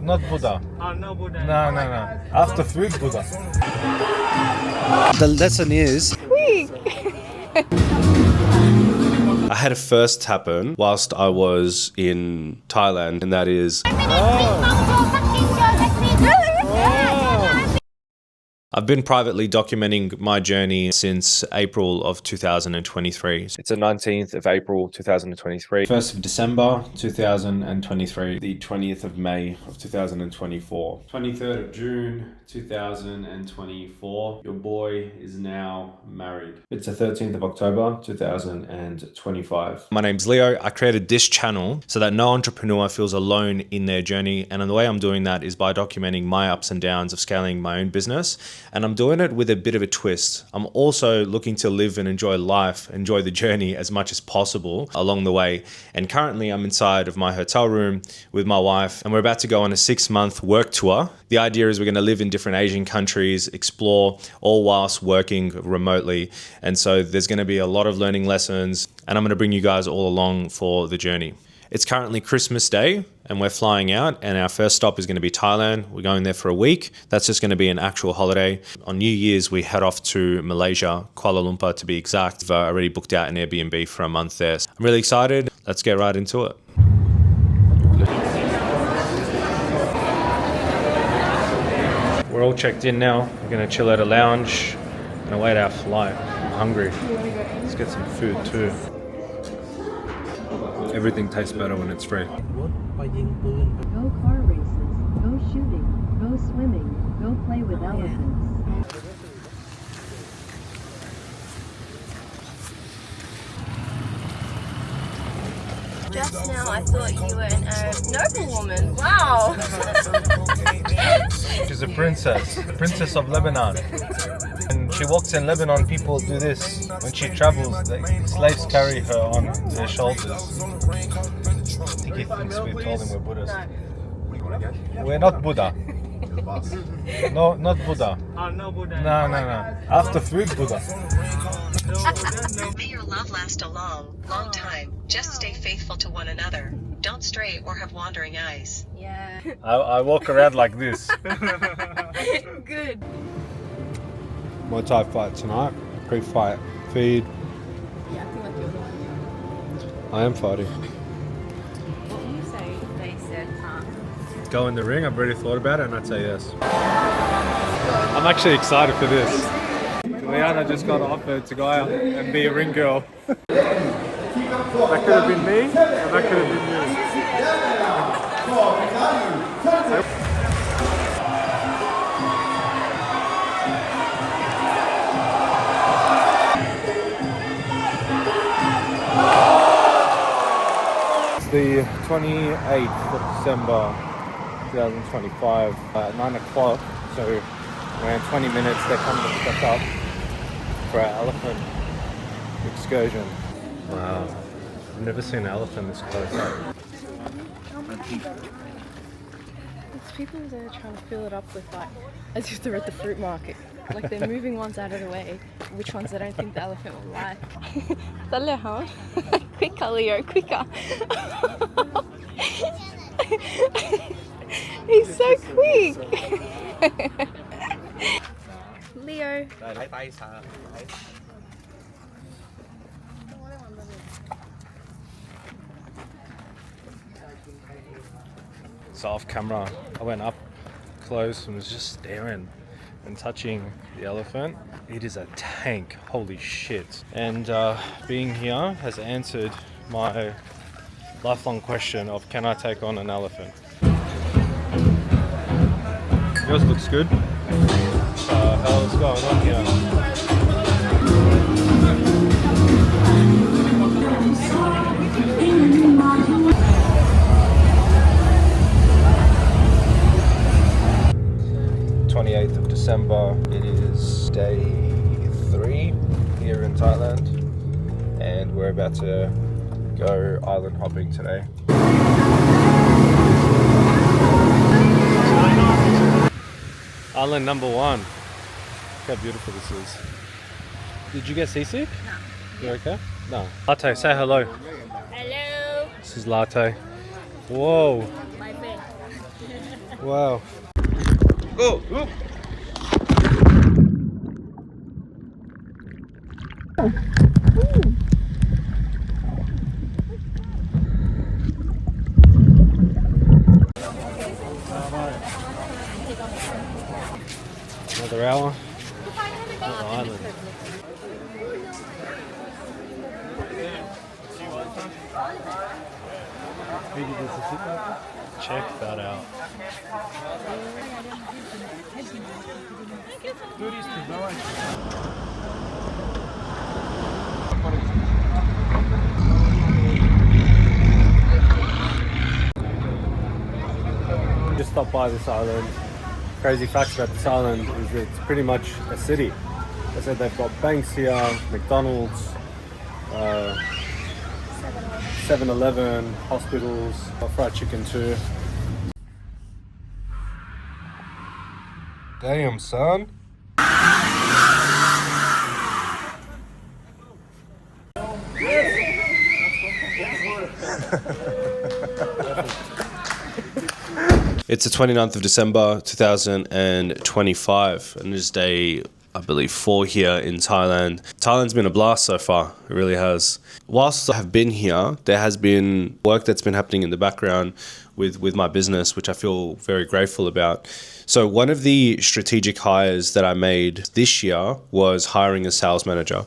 not Buddha. Oh, no Buddha. No, no, no. After food, Buddha. The lesson is, I had a first happen whilst I was in Thailand, and that is, I've been privately documenting my journey since April of 2023. It's the 19th of April 2023, 1st of December 2023, the 20th of May of 2024, 23rd of June 2024. Your boy is now married. It's the 13th of October 2025. My name's Leo. I created this channel so that no entrepreneur feels alone in their journey, and the way I'm doing that is by documenting my ups and downs of scaling my own business. And I'm doing it with a bit of a twist. I'm also looking to live and enjoy life, enjoy the journey as much as possible along the way. And currently I'm inside of my hotel room with my wife, and we're about to go on a 6-month work tour. The idea is we're going to live in different Asian countries, explore, all whilst working remotely. And so there's going to be a lot of learning lessons, and I'm going to bring you guys all along for the journey. It's currently Christmas Day and we're flying out, and our first stop is going to be Thailand. We're going there for a week. That's just going to be an actual holiday. On New Year's, we head off to Malaysia, Kuala Lumpur to be exact. I've already booked out an Airbnb for a month there. So I'm really excited. Let's get right into it. We're all checked in now. We're going to chill at a lounge and await our flight. I'm hungry. Let's get some food too. Everything tastes better when it's free. Go car races, go shooting, go swimming, go play with elephants. Just now I thought you were an Arab noblewoman. Wow! She's a princess of Lebanon. When she walks in Lebanon, people do this. When she travels, the slaves carry her on their shoulders. I think he thinks we told him we're Buddhists. We're not Buddha. No, not Buddha. Oh, no Buddha. No, no, no. After food, Buddha. May your love last a long, long time. Just stay faithful to one another. Don't stray or have wandering eyes. Yeah. I walk around like this. Good. Muay Thai fight tonight. Pre-fight feed. Yeah, I think like you're the one. I am fighting. What will you say if they said, Go in the ring. I've already thought about it, and I'd say yes. I'm actually excited for this. Liana just got offered to go out and be a ring girl. That could have been me, or that could have been you. 28th of December 2025 at 9 o'clock, so around 20 minutes they're coming to pick us up for our elephant excursion. Wow, I've never seen an elephant this close up. There's people there trying to fill it up with like, as if they're at the fruit market. Like they're moving ones out of the way, which ones they don't think the elephant will like. Dale, huh? Quicker, Leo, quicker. He's so quick. Leo. So off camera, I went up close and was just staring and touching the elephant. It is a tank, holy shit. And being here has answered my lifelong question of, can I take on an elephant? Yours looks good. What the hell is going on here? 28th of December. It is day 3 here in Thailand, and we're about to go island hopping today. Island number 1. Look how beautiful this is. Did you get seasick? No. You okay? No. Latte, say hello. hello. This is Latte. Whoa. My friend. Wow. Oh, oop. Another hour. Another island. Check that out. Just stopped by this island. Crazy facts about this island is that it's pretty much a city. I said they've got banks here, McDonald's, 7-Eleven, hospitals, fried chicken too. Damn, son. It's the 29th of December 2025 and it's day, I believe, 4 here in Thailand. Thailand's been a blast so far, it really has. Whilst I have been here, there has been work that's been happening in the background with my business, which I feel very grateful about. So one of the strategic hires that I made this year was hiring a sales manager.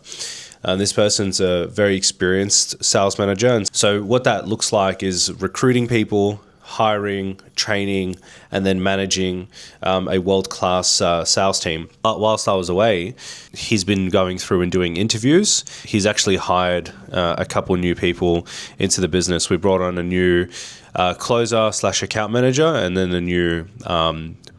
This person's a very experienced sales manager. And so what that looks like is recruiting people, hiring, training, and then managing a world-class sales team. But whilst I was away, he's been going through and doing interviews. He's actually hired a couple new people into the business. We brought on a new closer/account manager and then a new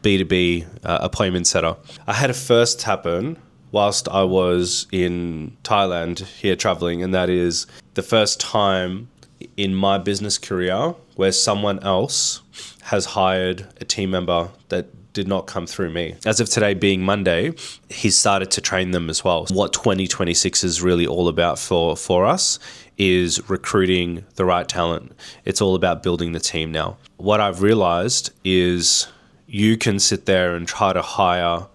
B2B appointment setter. I had a first happen whilst I was in Thailand here traveling, and that is the first time in my business career where someone else has hired a team member that did not come through me. As of today being Monday, he's started to train them as well. What 2026 is really all about for us is recruiting the right talent. It's all about building the team now. What I've realized is you can sit there and try to hire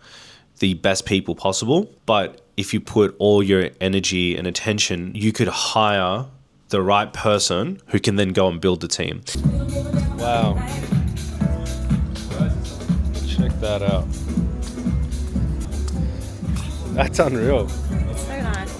the best people possible, but if you put all your energy and attention, you could hire the right person who can then go and build the team. Wow. Check that out. That's unreal. It's so nice.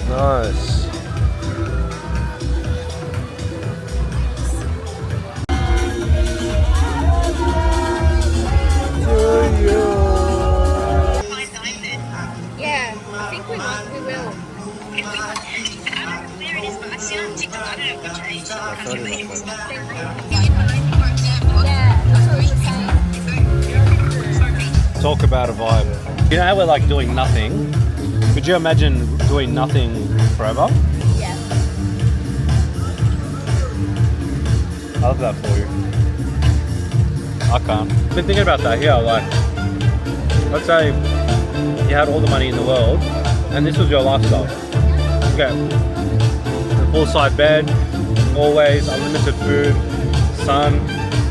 Nice. Yeah, I think we will. Talk about a vibe. You know how we're like doing nothing? Could you imagine doing nothing forever? Yeah. I love that for you. I can't. I've been thinking about that here, like, let's say you had all the money in the world and this was your lifestyle. Okay, a full-side bed, always unlimited food, sun,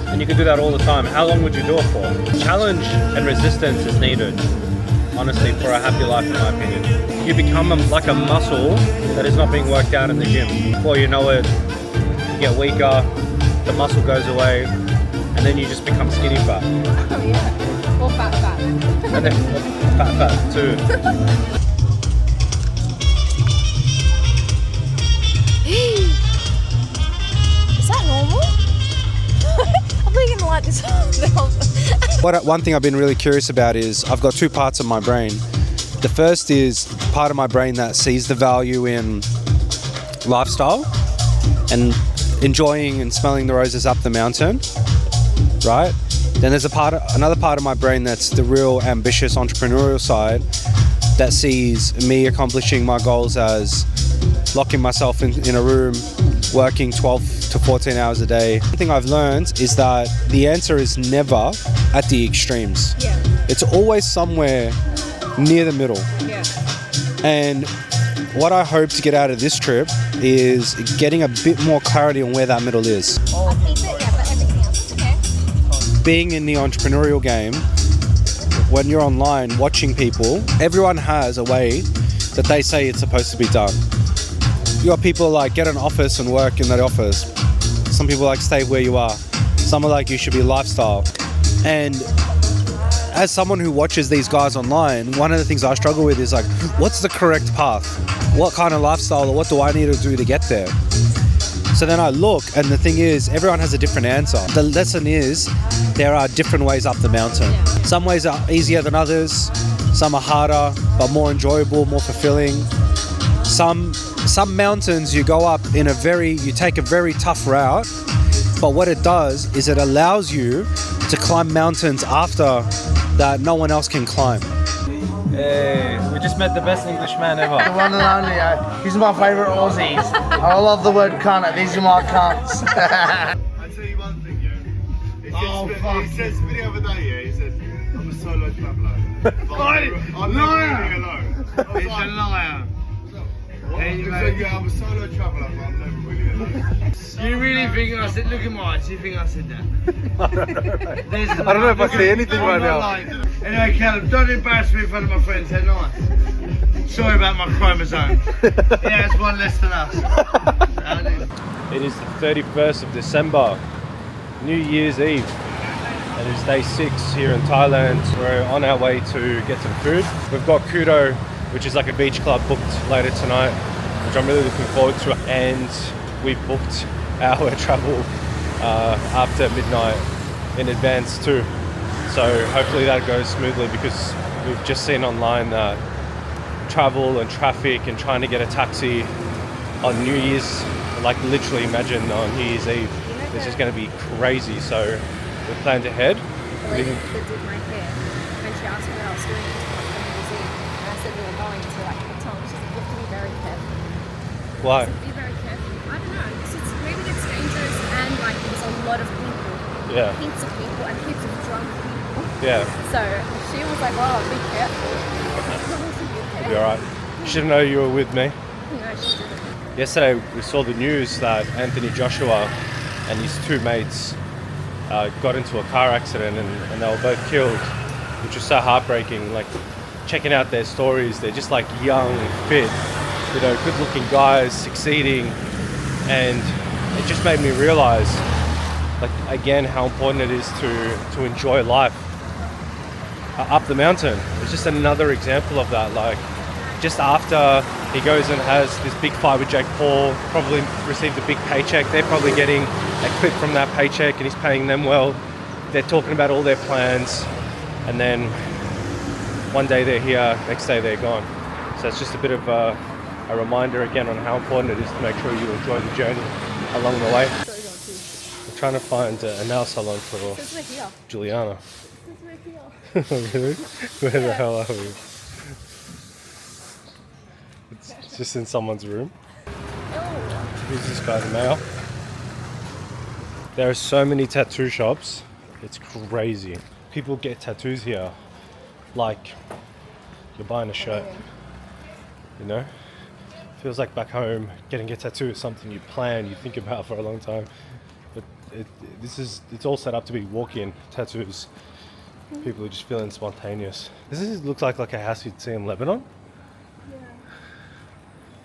and you could do that all the time. How long would you do it for? Challenge and resistance is needed, honestly, for a happy life, in my opinion. You become like a muscle that is not being worked out in the gym. Before you know it, you get weaker, the muscle goes away, and then you just become skinny fat. Oh yeah. Or fat. And then fat too. Is that normal? I'm really gonna like this. One thing I've been really curious about is I've got 2 parts of my brain. The first is part of my brain that sees the value in lifestyle and enjoying and smelling the roses up the mountain, right? Then there's another part of my brain that's the real ambitious entrepreneurial side that sees me accomplishing my goals as locking myself in a room, working 12 to 14 hours a day. One thing I've learned is that the answer is never at the extremes. Yeah. It's always somewhere near the middle. Yeah. And what I hope to get out of this trip is getting a bit more clarity on where that middle is. I'll keep it, yeah, but everything else, okay? Being in the entrepreneurial game, when you're online watching people, everyone has a way that they say it's supposed to be done. You got people like get an office and work in that office. Some people like stay where you are. Some are like you should be lifestyle. And as someone who watches these guys online, one of the things I struggle with is like, what's the correct path? What kind of lifestyle or what do I need to do to get there? So then I look, and the thing is, everyone has a different answer. The lesson is, there are different ways up the mountain. Some ways are easier than others, some are harder, but more enjoyable, more fulfilling. Some mountains you go up you take a very tough route, but what it does is it allows you to climb mountains after that no one else can climb. Hey, we just met the best Englishman ever. The one and only. He's my favourite Aussies. I love the word cunt. These are my cunts. I tell you one thing, yeah. He said to me the other day, yeah, he said, I'm a solo traveller. I'm never really alone. He's a liar. He said, yeah, I'm a solo traveller, but I'm never really alone. You really think I said, look at my eyes, you think I said that? I don't know if I say anything right now. Anyway, Callum, don't embarrass me in front of my friends, they're nice. Sorry about my chromosome. Yeah, it's one less than us. It is the 31st of December, New Year's Eve, and it's day 6 here in Thailand. We're on our way to get some food. We've got Kudo, which is like a beach club, booked later tonight, which I'm really looking forward to, and we've booked our travel after midnight in advance too. So hopefully that goes smoothly, because we've just seen online that travel and traffic and trying to get a taxi on New Year's, like literally imagine on New Year's Eve, this is going to be crazy. So we planned ahead. The lady that did my hair, when she asked me what I was doing on New Year's Eve, and I said we were going to like Cape Town, she said you have to be very careful. Why? Be very careful. I don't know, because maybe it's dangerous and like there's a lot of people. Yeah. Heaps of people and heaps of drunk people. Yeah. So she was like, "Well, be careful." You'll be alright. You should know you were with me. No, she didn't. Yesterday we saw the news that Anthony Joshua and his 2 mates got into a car accident and they were both killed, which was so heartbreaking. Like checking out their stories, they're just like young, fit, you know, good looking guys succeeding, and it just made me realize like again how important it is to enjoy life up the mountain. It's just another example of that. Like just after he goes and has this big fight with Jake Paul, probably received a big paycheck, they're probably getting a clip from that paycheck and he's paying them well. They're talking about all their plans, and then one day they're here, next day they're gone. So it's just a bit of a reminder again on how important it is to make sure you enjoy the journey along the way. I'm trying to find a nail salon for Juliana. Really? Where the hell are we? It's just in someone's room. Who's this guy, the mail? There are so many tattoo shops, it's crazy. People get tattoos here like you're buying a shirt, you know? Feels like back home, getting a tattoo is something you plan, you think about for a long time. But it's all set up to be walk-in tattoos. People are just feeling spontaneous. This looks like a house you'd see in Lebanon.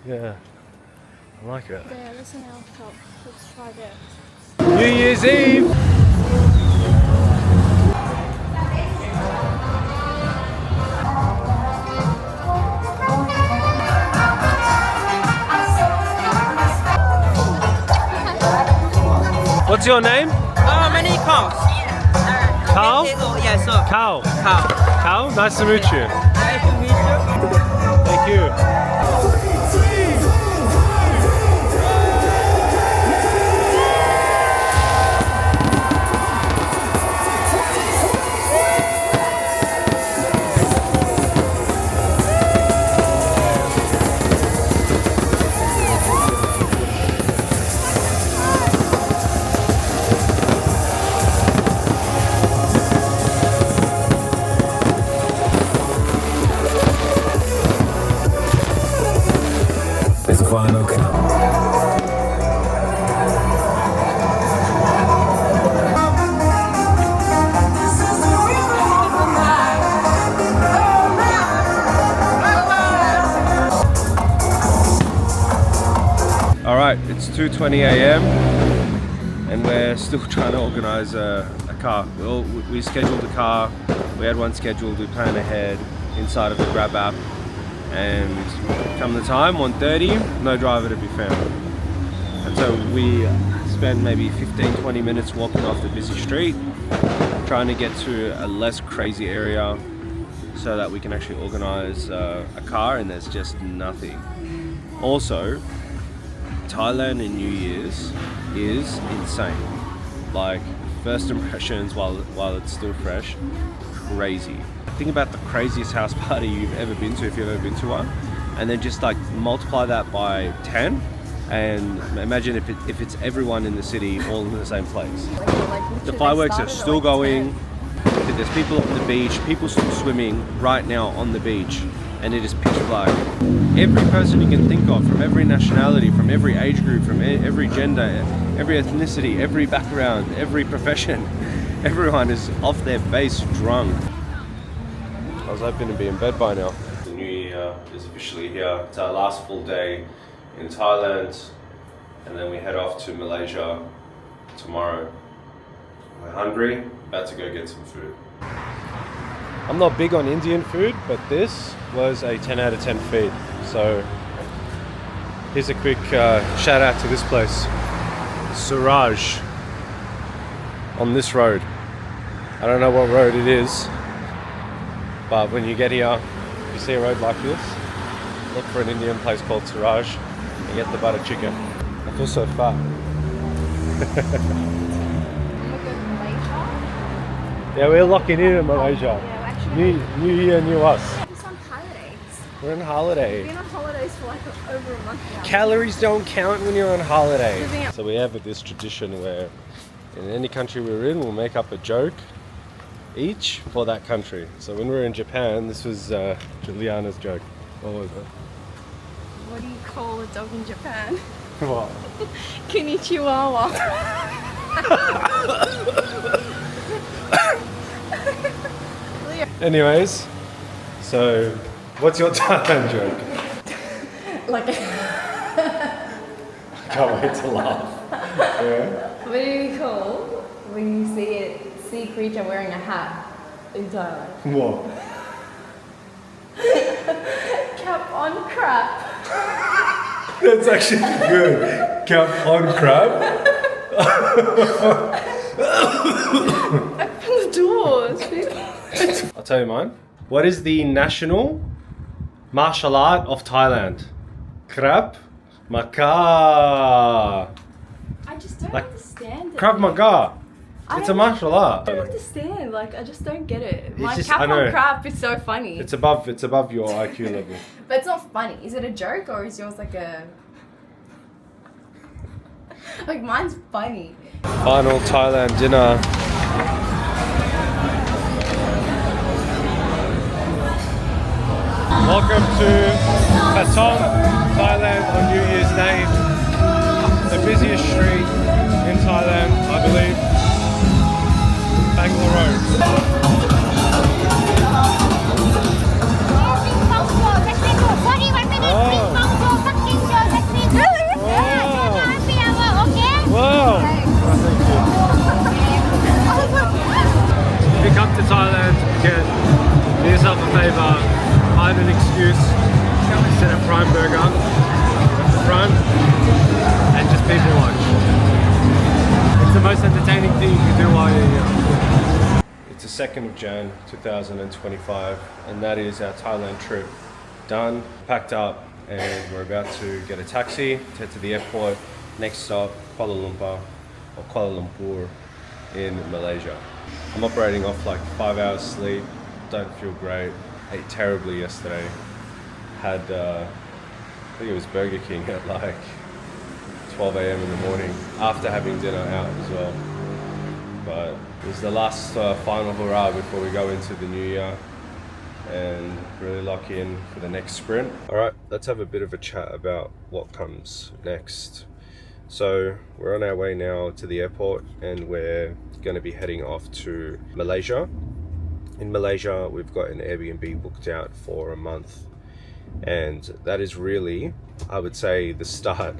Yeah, I like it. Yeah, there's an nail shop. Let's try there. New Year's Eve! What's your name? My name is Carl. Carl? Yeah, so. Carl. Carl. Carl? Nice to meet you. Nice to meet you. Thank you. the final count. All right, it's 2:20 a.m. and we're still trying to organize a car. We scheduled a car. We had one scheduled. We planned ahead inside of the Grab app, and come the time, 1:30, no driver to be found. And so we spend maybe 15-20 minutes walking off the busy street, trying to get to a less crazy area so that we can actually organize a car, and there's just nothing. Also, Thailand in New Year's is insane. Like, first impressions while it's still fresh, crazy. Think about the craziest house party you've ever been to, if you've ever been to one, and then just like multiply that by 10, and imagine if it's everyone in the city all in the same place. The fireworks are still going. There's people on the beach, people still swimming right now on the beach, and it is pitch black. Every person you can think of, from every nationality, from every age group, from every gender, every ethnicity, every background, every profession, everyone is off their base drunk. I was hoping to be in bed by now. The new year is officially here. It's our last full day in Thailand, and then we head off to Malaysia tomorrow. We're hungry, about to go get some food. I'm not big on Indian food, but this was a 10 out of 10 feed. So here's a quick shout out to this place, Suraj, on this road. I don't know what road it is, but when you get here, you see a road like this, look for an Indian place called Suraj and get the butter chicken. I feel so fat. Yeah, we're locking in Malaysia. New year, new us. It's on holidays. We're on holiday. We've been on holidays for like over a month now. Calories don't count when you're on holiday. So we have this tradition where in any country we're in, we'll make up a joke each for that country. So when we were in Japan, this was Juliana's joke. What was it? What do you call a dog in Japan? What? Konnichiwa. Anyways, so what's your Thailand joke? Like, I can't wait to laugh. Yeah. what do you call when you see a sea creature wearing a hat in Thailand? What? Cap on crap. That's actually good. Cap on crab. Open the doors, people. I'll tell you mine. What is the national martial art of Thailand? Krav Maga. I just don't understand it. Krav Maga. It's a martial art. I don't understand. Like, I just don't get it. It's My just- cap I know. on crap is so funny. It's above your IQ level. But it's not funny. Is it a joke or is yours like a... like, mine's funny. Final Thailand dinner. Welcome to Patong, Thailand on New Year's Day. The busiest street in Thailand, I believe. Bangalore Road. Wow. If you come to Thailand, again, do yourself a favor, find an excuse, sit at Prime Burger at the front, and just people watch. It's the most entertaining thing you can do while you're here. It's the 2nd of Jan 2025, and that is our Thailand trip done, packed up, and we're about to get a taxi, head to the airport. Next stop, Kuala Lumpur in Malaysia. I'm operating off like 5 hours sleep, don't feel great, ate terribly yesterday. Had, I think it was Burger King at like 12 a.m. in the morning after having dinner out as well. But it was the last final hurrah before we go into the new year. and really lock in for the next sprint. All right, let's have a bit of a chat about what comes next. So we're on our way now to the airport and we're going to be heading off to Malaysia. In Malaysia, we've got an Airbnb booked out for a month, and that is really, I would say, the start,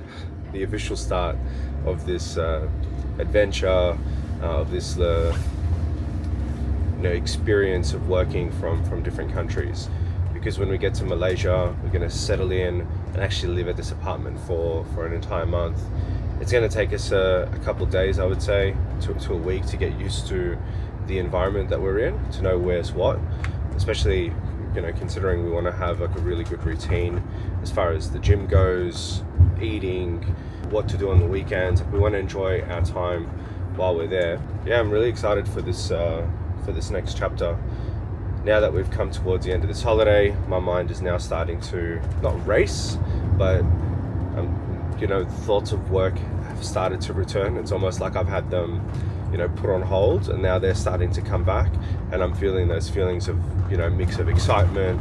the official start of this adventure, of this experience of working from different countries. Because when we get to Malaysia, we're going to settle in and actually live at this apartment for an entire month. It's going to take us a couple of days, I would say, to a week to get used to the environment that we're in, to know where's what, especially considering we want to have like a really good routine as far as the gym goes, eating, what to do on the weekends. We want to enjoy our time while we're there. Yeah, I'm really excited for this next chapter. Now that we've come towards the end of this holiday, my mind is now starting to not race, but thoughts of work have started to return. It's almost like I've had them put on hold, and now they're starting to come back, and I'm feeling those feelings of mix of excitement,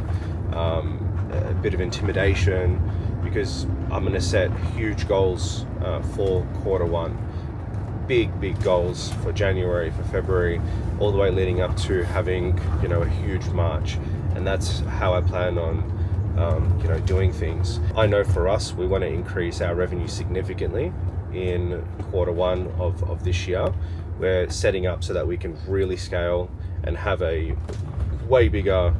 a bit of intimidation, because I'm going to set huge goals for quarter one, big goals for January, for February, all the way leading up to having a huge March. And that's how I plan on doing things. I know for us, we want to increase our revenue significantly in quarter one of this year. We're setting up so that we can really scale and have a way bigger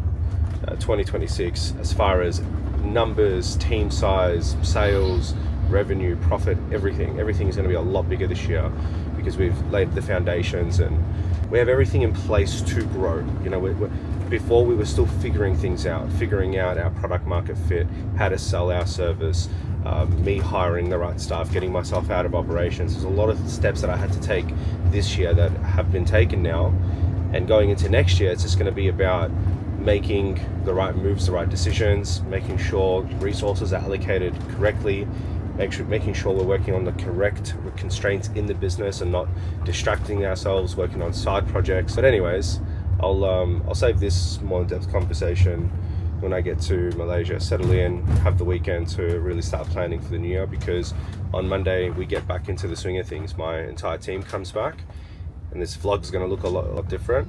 2026 as far as numbers, team size, sales, revenue, profit, everything is going to be a lot bigger this year because we've laid the foundations and we have everything in place to grow. Before we were still figuring things out, figuring out our product market fit, how to sell our service, me hiring the right staff, getting myself out of operations. There's a lot of steps that I had to take this year that have been taken now, and going into next year, it's just going to be about making the right moves, the right decisions, making sure resources are allocated correctly, making sure we're working on the correct constraints in the business and not distracting ourselves, working on side projects. But anyways, I'll save this more in-depth conversation when I get to Malaysia, settle in, have the weekend to really start planning for the new year, because on Monday we get back into the swing of things. My entire team comes back and this vlog is going to look a lot different.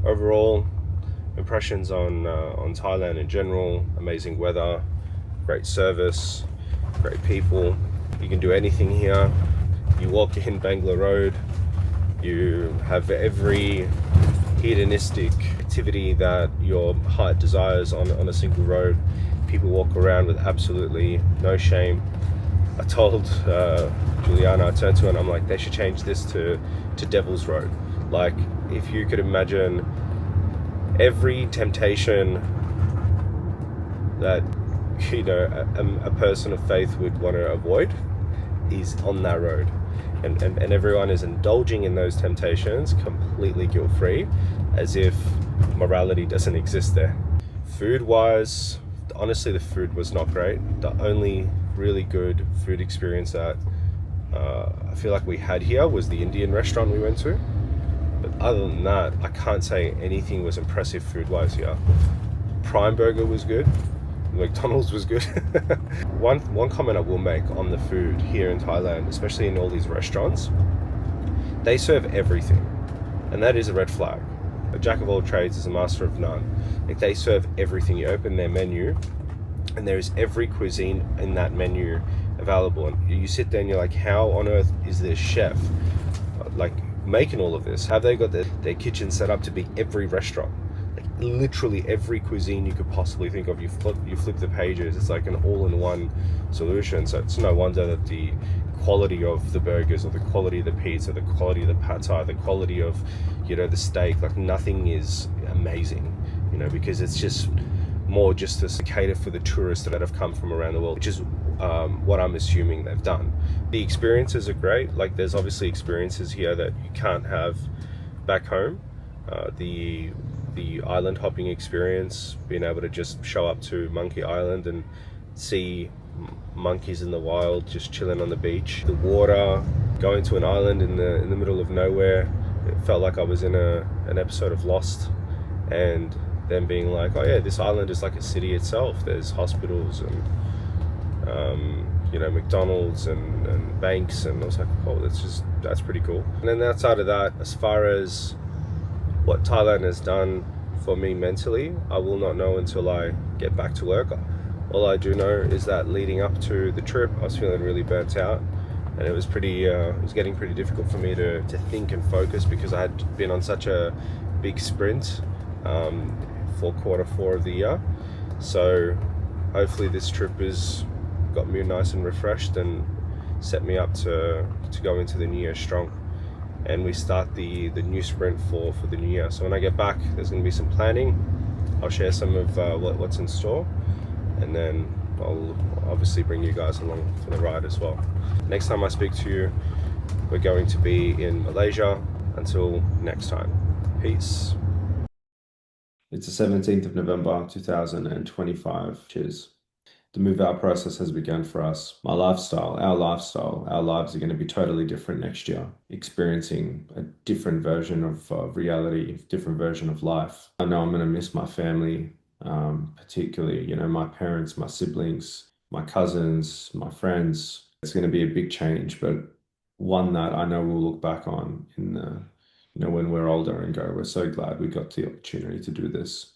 Overall impressions on Thailand in general: amazing weather, great service, great people. You can do anything here. You walk in Bangla Road, you have every hedonistic activity that your heart desires on a single road. People walk around with absolutely no shame. I told Juliana, I turned to her and I'm like, they should change this to Devil's Road. Like, if you could imagine every temptation that a person of faith would want to avoid is on that road. And everyone is indulging in those temptations completely guilt-free, as if morality doesn't exist there. Food-wise, honestly, the food was not great. The only really good food experience that I feel like we had here was the Indian restaurant we went to. But other than that, I can't say anything was impressive food-wise here. Prime Burger was good. McDonald's was good. One comment I will make on the food here in Thailand, especially in all these restaurants, they serve everything, and that is a red flag. A jack of all trades is a master of none. Like, they serve everything. You open their menu and there is every cuisine in that menu available, and you sit there and you're like, how on earth is this chef like making all of this? Have they got their kitchen set up to be every restaurant? Literally every cuisine you could possibly think of. You flip the pages, it's like an all-in-one solution. So it's no wonder that the quality of the burgers, or the quality of the pizza, the quality of the pad thai, the quality of the steak, like nothing is amazing, because it's just more just to cater for the tourists that have come from around the world, which is what I'm assuming they've done. The experiences are great. Like, there's obviously experiences here that you can't have back home. The island hopping experience, being able to just show up to Monkey Island and see monkeys in the wild just chilling on the beach. The water, going to an island in the middle of nowhere, it felt like I was in an episode of Lost. And them being like, oh yeah, this island is like a city itself. There's hospitals and you know, McDonald's and banks, and I was like, oh, that's pretty cool. And then outside of that, as far as what Thailand has done for me mentally, I will not know until I get back to work. All I do know is that leading up to the trip, I was feeling really burnt out, and it was getting pretty difficult for me to think and focus, because I had been on such a big sprint for Q4 of the year. So hopefully this trip has got me nice and refreshed and set me up to go into the new year strong. And we start the new sprint for the new year. So when I get back, there's going to be some planning. I'll share some of what's in store, and then I'll obviously bring you guys along for the ride as well. Next time I speak to you, we're going to be in Malaysia. Until next time, peace. It's the 17th of November 2025. Cheers. The move out process has begun for us. My lifestyle, our lives are going to be totally different next year, experiencing a different version of reality, different version of life. I know I'm going to miss my family, particularly, you know, my parents, my siblings, my cousins, my friends. It's going to be a big change, but one that I know we'll look back on in the, you know, when we're older and go, we're so glad we got the opportunity to do this.